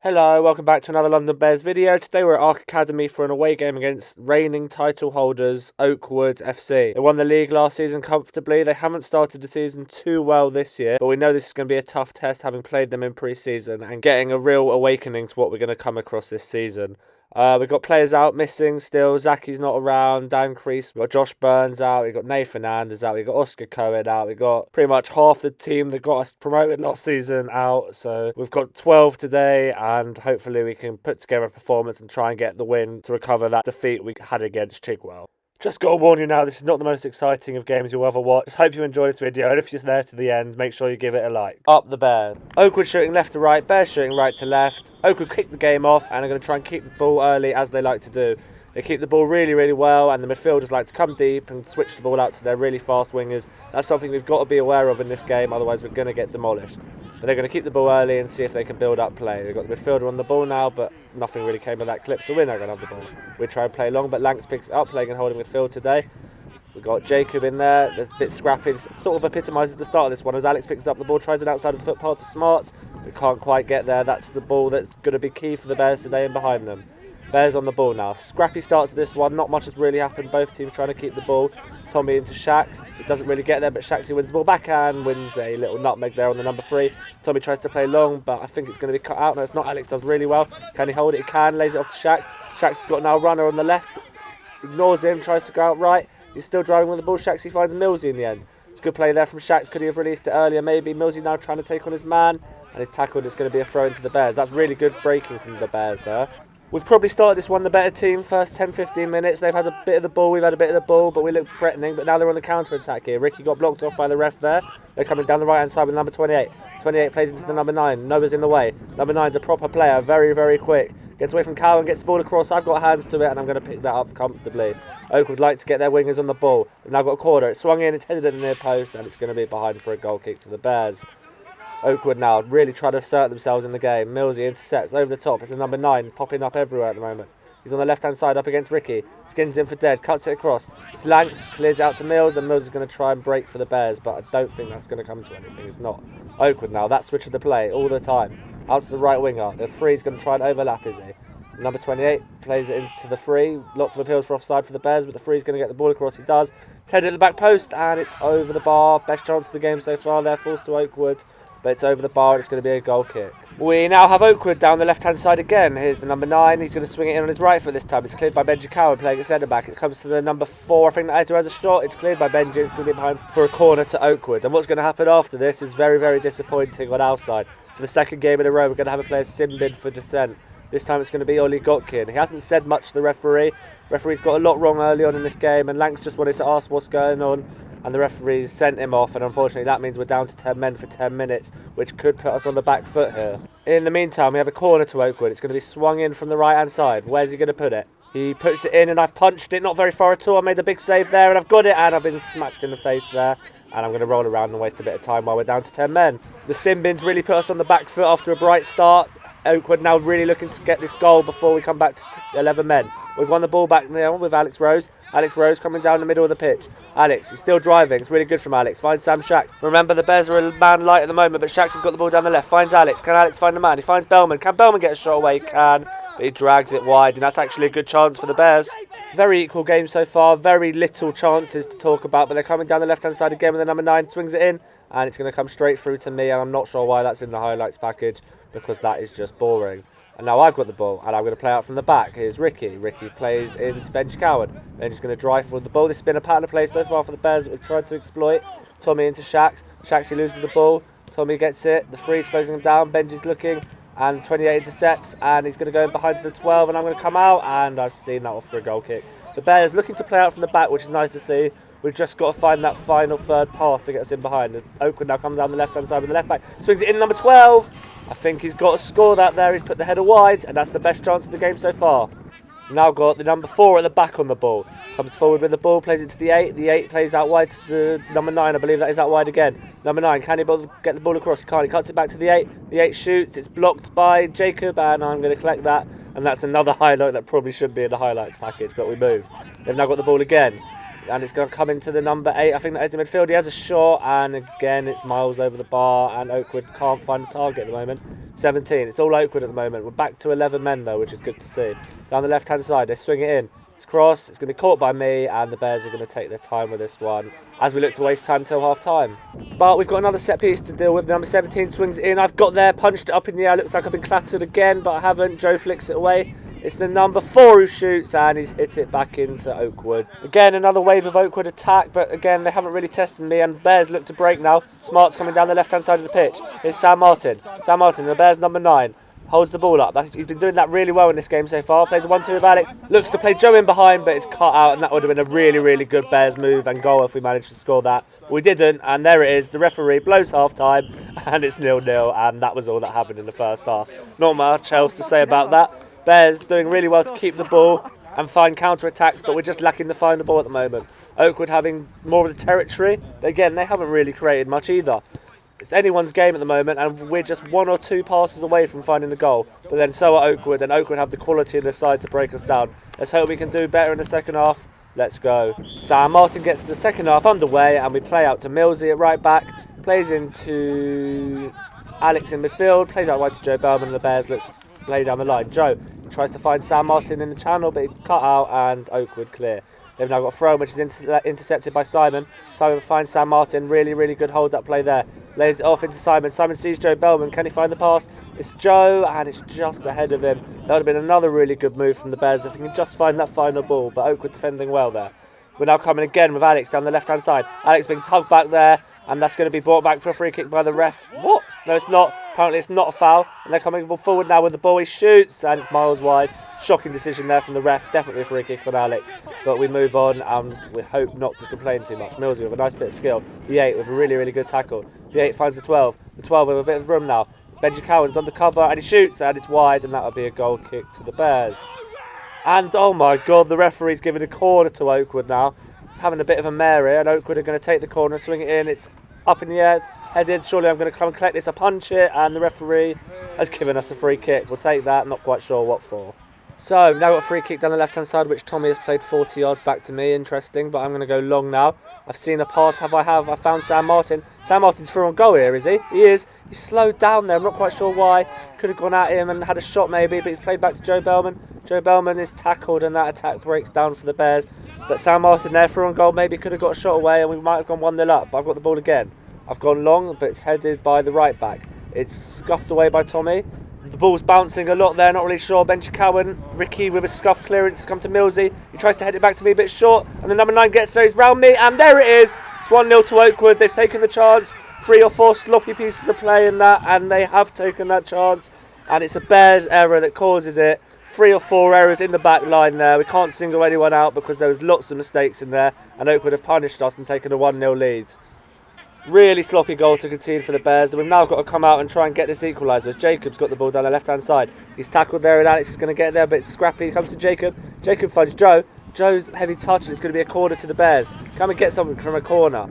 Hello, welcome back to another London Bears video. Today we're at Arc Academy for an away game against reigning title holders Oakwood FC. They won the league last season comfortably. They haven't started the season too well this year, but we know this is going to be a tough test having played them in pre-season and getting a real awakening to what we're going to come across this season. We've got players out missing still. Zaki's not around. Dan Crease. We've got Josh Burns out. We've got Nathan Anders out. We've got Oscar Cohen out. We've got pretty much half the team that got us promoted last season out. So we've got 12 today, and hopefully we can put together a performance and try and get the win to recover that defeat we had against Chigwell. Just got to warn you now, this is not the most exciting of games you'll ever watch. Just hope you enjoyed this video, and if you're there to the end, make sure you give it a like. Up the Bears. Oakwood shooting left to right, Bears shooting right to left. Oakwood kick the game off, and are going to try and keep the ball early, as they like to do. They keep the ball really, really well, and the midfielders like to come deep and switch the ball out to their really fast wingers. That's something we've got to be aware of in this game, otherwise we're going to get demolished. But they're going to keep the ball early and see if they can build up play. They've got the midfielder on the ball now, but nothing really came of that clip, so we're not going to have the ball. We try and play long, but Lanks picks it up, playing and holding midfield today. We've got Jacob in there, that's a bit scrappy. This sort of epitomises the start of this one, as Alex picks up the ball, tries it outside of the footpath to Smarts, but can't quite get there. That's the ball that's going to be key for the Bears today and behind them. Bears on the ball now. Scrappy start to this one. Not much has really happened. Both teams trying to keep the ball. Tommy into Shax. It doesn't really get there, but Shaxy wins the ball back and wins a little nutmeg there on the number 3. Tommy tries to play long, but I think it's going to be cut out. No, it's not. Alex does really well. Can he hold it? He can. Lays it off to Shax. Shax has got now a runner on the left. Ignores him. Tries to go out right. He's still driving with the ball. Shaxy finds Millsy in the end. It's a good play there from Shax. Could he have released it earlier? Maybe. Millsy now trying to take on his man. And he's tackled. It's going to be a throw into the Bears. That's really good breaking from the Bears there. We've probably started this one the better team. First 10-15 minutes, they've had a bit of the ball, we've had a bit of the ball, but we look threatening. But now they're on the counter-attack here. Ricky got blocked off by the ref there. They're coming down the right-hand side with number 28. 28 plays into the number 9. Noah's in the way. Number 9's a proper player, very, very quick. Gets away from Cowan, gets the ball across. I've got hands to it, and I'm going to pick that up comfortably. Oak would like to get their wingers on the ball. They've now got a corner. It's swung in, it's headed at the near post, and it's going to be behind for a goal kick to the Bears. Oakwood now really trying to assert themselves in the game. Millsy intercepts over the top. It's the number 9 popping up everywhere at the moment. He's on the left-hand side up against Ricky. Skins in for dead, cuts it across. It's Lanks, clears it out to Mills, and Mills is going to try and break for the Bears, but I don't think that's going to come to anything. It's not. Oakwood now, that switch of the play all the time. Out to the right winger. The 3 is going to try and overlap, is he? Number 28 plays it into the 3. Lots of appeals for offside for the Bears, but the 3 is going to get the ball across. He does. It's headed at the back post, and it's over the bar. Best chance of the game so far. They're forced to Oakwood. But it's over the bar and it's going to be a goal kick. We now have Oakwood down the left-hand side again. Here's the number 9. He's going to swing it in on his right foot this time. It's cleared by Benji Cowan playing at centre-back. It comes to the number 4. I think that has a shot. It's cleared by Benji. It's going to be behind for a corner to Oakwood. And what's going to happen after this is very, very disappointing on our side. For the second game in a row, we're going to have a player sin-bin for dissent. This time it's going to be Ollie Gotkin. He hasn't said much to the referee. Referee's got a lot wrong early on in this game, and Lanks just wanted to ask what's going on. And the referees sent him off, and unfortunately that means we're down to 10 men for 10 minutes, which could put us on the back foot here. In the meantime, we have a corner to Oakwood. It's going to be swung in from the right-hand side. Where's he going to put it? He puts it in, and I've punched it not very far at all. I made a big save there, and I've got it, and I've been smacked in the face there. And I'm going to roll around and waste a bit of time while we're down to 10 men. The Simbins really put us on the back foot after a bright start. Oakwood now really looking to get this goal before we come back to 11 men. We've won the ball back now with Alex Rose. Alex Rose coming down the middle of the pitch. Alex, he's still driving. It's really good from Alex. Finds Sam Shax. Remember, the Bears are a man light at the moment, but Shax has got the ball down the left. Finds Alex. Can Alex find the man? He finds Bellman. Can Bellman get a shot away? He can. But he drags it wide, and that's actually a good chance for the Bears. Very equal game so far. Very little chances to talk about, but they're coming down the left-hand side again with the number 9. Swings it in, and it's going to come straight through to me, and I'm not sure why that's in the highlights package, because that is just boring. And now I've got the ball, and I'm going to play out from the back. Here's Ricky. Ricky plays into Benji Cowan. Benji's going to drive for the ball. This has been a pattern of play so far for the Bears that we've tried to exploit. Tommy into Shax. Shax, he loses the ball. Tommy gets it. The 3's closing him down. Benji's looking, and 28 intercepts, and he's going to go in behind to the 12, and I'm going to come out, and I've seen that off for a goal kick. The Bears looking to play out from the back, which is nice to see. We've just got to find that final third pass to get us in behind. As Oakwood now comes down the left-hand side with the left back. Swings it in, number 12. I think he's got to score that there. He's put the header wide, and that's the best chance of the game so far. Now got the number 4 at the back on the ball. Comes forward with the ball, plays it to the 8. The 8 plays out wide to the number 9. I believe that is out wide again. Number 9, can he get the ball across? He can't. He cuts it back to the 8. The 8 shoots. It's blocked by Jacob, and I'm going to collect that. And that's another highlight that probably should be in the highlights package, but we move. They've now got the ball again. And it's going to come into the number 8. I think that is in midfield. He has a shot, and again it's miles over the bar, and Oakwood can't find the target at the moment. 17. It's all Oakwood at the moment. We're back to 11 men though, which is good to see. Down the left-hand side, they swing it in. It's cross. It's going to be caught by me, and the Bears are going to take their time with this one as we look to waste time until half-time. But we've got another set piece to deal with. Number 17 swings it in. I've got there, punched it up in the air. Looks like I've been clattered again, but I haven't. Joe flicks it away. It's the number 4 who shoots, and he's hit it back into Oakwood. Again, another wave of Oakwood attack, but again, they haven't really tested me, and Bears look to break now. Smart's coming down the left-hand side of the pitch. Here's Sam Martin. Sam Martin, the Bears number 9. Holds the ball up. He's been doing that really well in this game so far. Plays a 1-2 with Alex. Looks to play Joe in behind, but it's cut out, and that would have been a really, really good Bears move and goal if we managed to score that. But we didn't, and there it is. The referee blows half-time, and it's 0-0, and that was all that happened in the first half. Not much else to say about that. Bears doing really well to keep the ball and find counter-attacks, but we're just lacking the final ball at the moment. Oakwood having more of the territory, but again, they haven't really created much either. It's anyone's game at the moment, and we're just 1 or 2 passes away from finding the goal. But then so are Oakwood, and Oakwood have the quality in the side to break us down. Let's hope we can do better in the second half. Let's go. Sam Martin gets the second half underway, and we play out to Millsy at right back. Plays into Alex in midfield, plays out wide to Joe Bellman, and the Bears look to play down the line. Joe tries to find Sam Martin in the channel, but he's cut out, and Oakwood clear. They've now got a throw, which is intercepted by Simon. Simon finds Sam Martin. Really, really good hold-up play there. Lays it off into Simon. Simon sees Joe Bellman. Can he find the pass? It's Joe, and it's just ahead of him. That would have been another really good move from the Bears if he can just find that final ball, but Oakwood defending well there. We're now coming again with Alex down the left-hand side. Alex being tugged back there, and that's going to be brought back for a free kick by the ref. What? No, it's not. Apparently it's not a foul, and they're coming forward now with the ball. He shoots, and it's miles wide. Shocking decision there from the ref. Definitely a free kick on Alex, but we move on, and we hope not to complain too much. Millsy with a nice bit of skill. The 8 with a really, really good tackle. The 8 finds the 12. The 12 with a bit of room now. Benji Cowan's on the cover, and he shoots, and it's wide, and that'll be a goal kick to the Bears. And oh my God, the referee's giving a corner to Oakwood now. It's having a bit of a mare here, and Oakwood are going to take the corner, swing it in. It's up in the air, it's headed. Surely I'm going to come and collect this. I punch it, and the referee has given us a free kick. We'll take that, not quite sure what for. So, we've now got a free kick down the left-hand side, which Tommy has played 40 yards back to me. Interesting, but I'm going to go long now. I've seen a pass. I found Sam Martin. Sam Martin's through on goal here, is he? He is. He's slowed down there. I'm not quite sure why. Could have gone at him and had a shot maybe, but he's played back to Joe Bellman. Joe Bellman is tackled, and that attack breaks down for the Bears. But Sam Martin there through on goal maybe could have got a shot away, and we might have gone 1-0 up. But I've got the ball again. I've gone long, but it's headed by the right back. It's scuffed away by Tommy. The ball's bouncing a lot there, not really sure. Benji Cowan, Ricky with a scuff clearance, come to Millsy. He tries to head it back to me a bit short, and the number 9 gets there. He's round me, and there it is. It's 1-0 to Oakwood. They've taken the chance. 3 or 4 sloppy pieces of play in that, and they have taken that chance. And it's a Bears error that causes it. 3 or 4 errors in the back line there. We can't single anyone out because there was lots of mistakes in there, and Oakwood have punished us and taken a 1-0 lead. Really sloppy goal to concede for the Bears. And we've now got to come out and try and get this equaliser. Jacob's got the ball down the left-hand side. He's tackled there, and Alex is going to get there, but it's scrappy. He comes to Jacob. Jacob finds Joe. Joe's heavy touch, and it's going to be a corner to the Bears. Come and get something from a corner.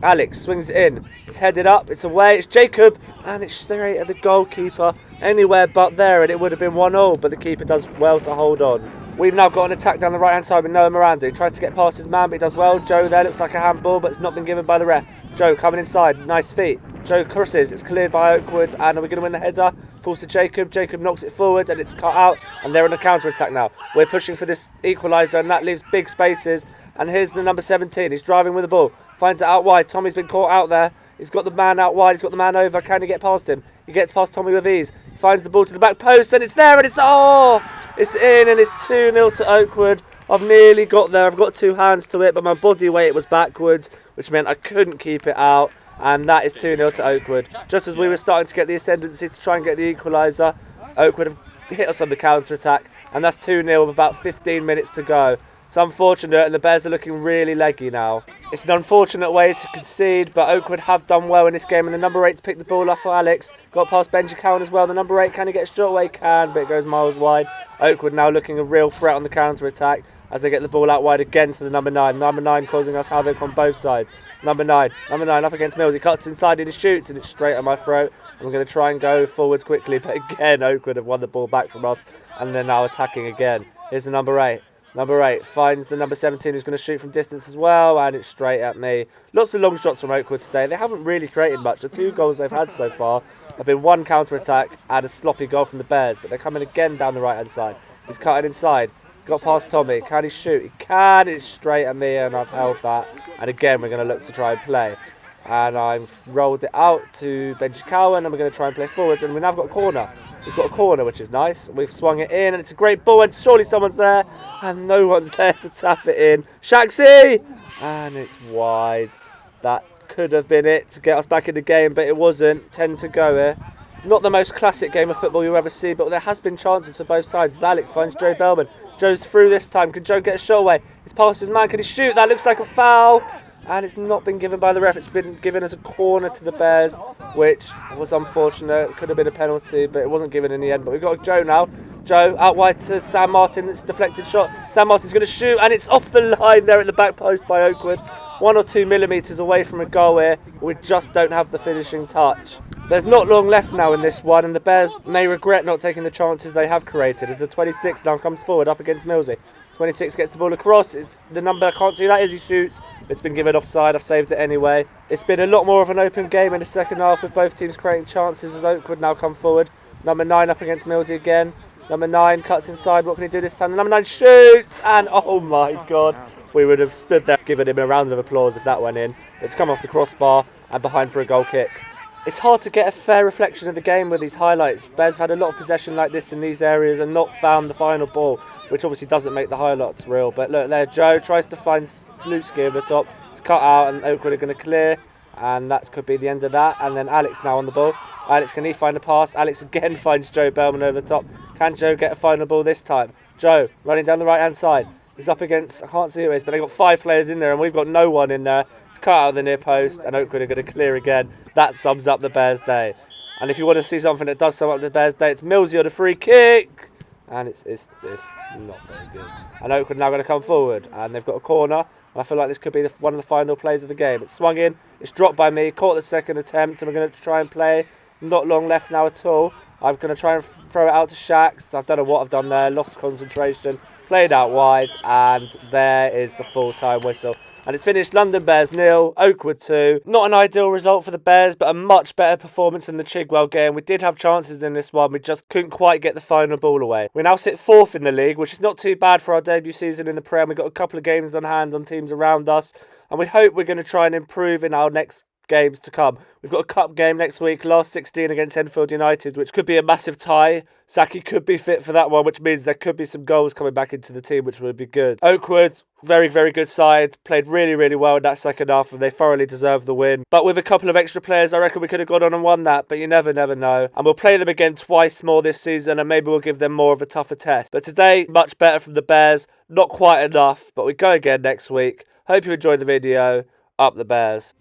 Alex swings it in. It's headed up. It's away. It's Jacob, and it's straight at the goalkeeper. Anywhere but there, and it would have been 1-0, but the keeper does well to hold on. We've now got an attack down the right-hand side with Noah Miranda. He tries to get past his man, but he does well. Joe there looks like a handball, but it's not been given by the ref. Joe coming inside. Nice feet. Joe crosses. It's cleared by Oakwood, and are we going to win the header? Falls to Jacob. Jacob knocks it forward, and it's cut out, and they're on a counter-attack now. We're pushing for this equaliser, and that leaves big spaces. And here's the number 17. He's driving with the ball. Finds it out wide. Tommy's been caught out there. He's got the man out wide. He's got the man over. Can he get past him? He gets past Tommy with ease. He finds the ball to the back post, and it's there, and it's it's in, and it's 2-0 to Oakwood. I've nearly got there. I've got 2 hands to it, but my body weight was backwards, which meant I couldn't keep it out. And that is 2-0 to Oakwood. Just as we were starting to get the ascendancy to try and get the equaliser, Oakwood have hit us on the counter-attack, and that's 2-0 with about 15 minutes to go. It's unfortunate, and the Bears are looking really leggy now. It's an unfortunate way to concede, but Oakwood have done well in this game, and the number 8's picked the ball off for Alex. Got past Benji Cowan as well. The number 8, can he get a shot away? Can, but it goes miles wide. Oakwood now looking a real threat on the counter-attack as they get the ball out wide again to the number 9. Number 9 causing us havoc on both sides. Number 9 up against Mills. He cuts inside and he shoots, and it's straight at my throat. I'm going to try and go forwards quickly, but again, Oakwood have won the ball back from us, and they're now attacking again. Here's the number 8. Number 8 finds the number 17 who's going to shoot from distance as well, and it's straight at me. Lots of long shots from Oakwood today. They haven't really created much. The 2 goals they've had so far have been 1 counter-attack and a sloppy goal from the Bears, but they're coming again down the right-hand side. He's cutting inside. Got past Tommy. Can he shoot? He can. It's straight at me, and I've held that. And again, we're going to look to try and play. And I've rolled it out to Benji Cowan, and we're going to try and play forwards. And we've now got a corner. We've got a corner, which is nice. We've swung it in, and it's a great ball, and surely someone's there. And no one's there to tap it in. Shaxi! And it's wide. That could have been it to get us back in the game, but it wasn't. 10 to go here. Not the most classic game of football you'll ever see, but there has been chances for both sides. As Alex finds Joe Bellman. Joe's through this time. Can Joe get a shot away? He's past his man. Can he shoot? That looks like a foul. And it's not been given by the ref. It's been given as a corner to the Bears, which was unfortunate. It could have been a penalty, but it wasn't given in the end. But we've got Joe now. Joe out wide to Sam Martin. It's a deflected shot. Sam Martin's going to shoot, and it's off the line there at the back post by Oakwood. 1 or 2 millimetres away from a goal here. We just don't have the finishing touch. There's not long left now in this one, and the Bears may regret not taking the chances they have created as the 26 now comes forward up against Millsy. 26 gets the ball across. It's the number, I can't see that as he shoots. It's been given offside. I've saved it anyway. It's been a lot more of an open game in the second half with both teams creating chances as Oakwood now come forward. Number 9 up against Millsy again. Number 9 cuts inside. What can he do this time? The number 9 shoots, and oh my God. We would have stood there giving him a round of applause if that went in. It's come off the crossbar and behind for a goal kick. It's hard to get a fair reflection of the game with these highlights. Bears have had a lot of possession like this in these areas and not found the final ball, which obviously doesn't make the highlights real. But look there, Joe tries to find Luski over the top. It's cut out and Oakwood are going to clear, and that could be the end of that. And then Alex now on the ball. Alex, can he find a pass? Alex again finds Joe Bellman over the top. Can Joe get a final ball this time? Joe running down the right hand side. He's up against, I can't see who it is, but they've got 5 players in there and we've got no one in there. It's cut out of the near post and Oakwood are going to clear again. That sums up the Bears' day. And if you want to see something that does sum up the Bears' day, it's Millsy on a free kick. And it's not very good. And Oakwood now going to come forward and they've got a corner. I feel like this could be one of the final plays of the game. It's swung in, it's dropped by me, caught the second attempt, and we're going to try and play. Not long left now at all. I'm going to try and throw it out to Shax. I don't know what I've done there, lost concentration. Played out wide, and there is the full-time whistle. And it's finished London Bears 0, Oakwood 2. Not an ideal result for the Bears, but a much better performance than the Chigwell game. We did have chances in this one, we just couldn't quite get the final ball away. We now sit 4th in the league, which is not too bad for our debut season in the Prem. We've got a couple of games on hand on teams around us, and we hope we're going to try and improve in our next games to come. We've got a cup game next week, last 16 against Enfield United, which could be a massive tie. Saki could be fit for that one, which means there could be some goals coming back into the team, which would be good. Oakwood, very, very good side, played really, really well in that second half and they thoroughly deserved the win. But with a couple of extra players, I reckon we could have gone on and won that, but you never know. And we'll play them again twice more this season and maybe we'll give them more of a tougher test. But today, much better from the Bears, not quite enough, but we go again next week. Hope you enjoyed the video. Up the Bears.